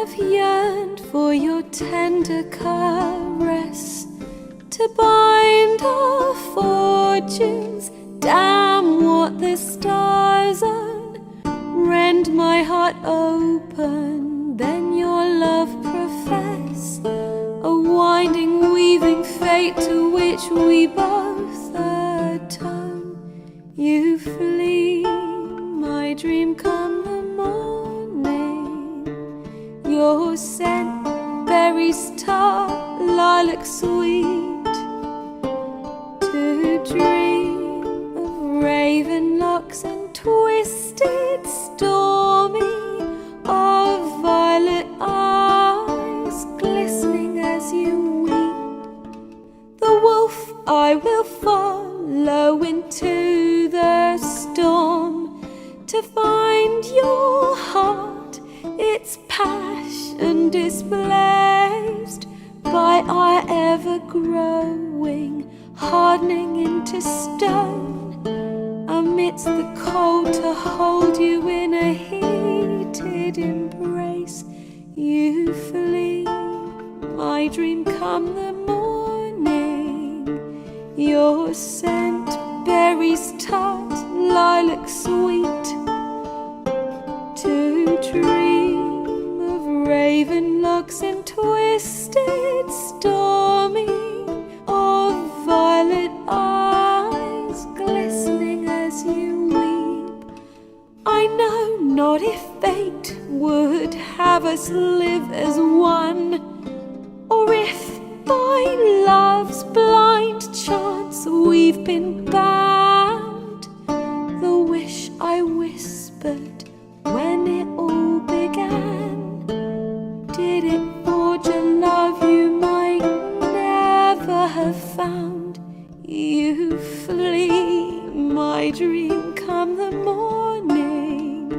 have yearned for your tender caress to bind our fortunes. Damn what the stars own. Rend my heart open, then your love profess. A winding, weaving fate to which we both atone. You flee, my dream come the morning. Your scent, berries tart, lilac sweet. To dream of raven locks and twisted, stormy, of violet eyes glistening as you weep. The wolf I will follow into the storm to find your heart, its passion displaced by our ever-growing, hardening into stone. Amidst the cold to hold you in a heated embrace. You flee, my dream come the morning. Your scent, berries tart, lilac sweet. To dream of raven locks and twisted, stormy, of violet eyes glistening as you weep. I know not if fate would have us live as one, or if by love's blind chance we've been bound. The wish I whispered when it all began, did it forge a love you might never have found? You flee, my dream come the morning.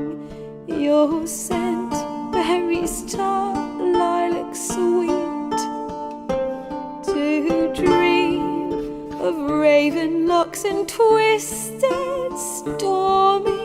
Your scent, berries tart, lilac sweet. To dream of raven locks and twisted, stormy,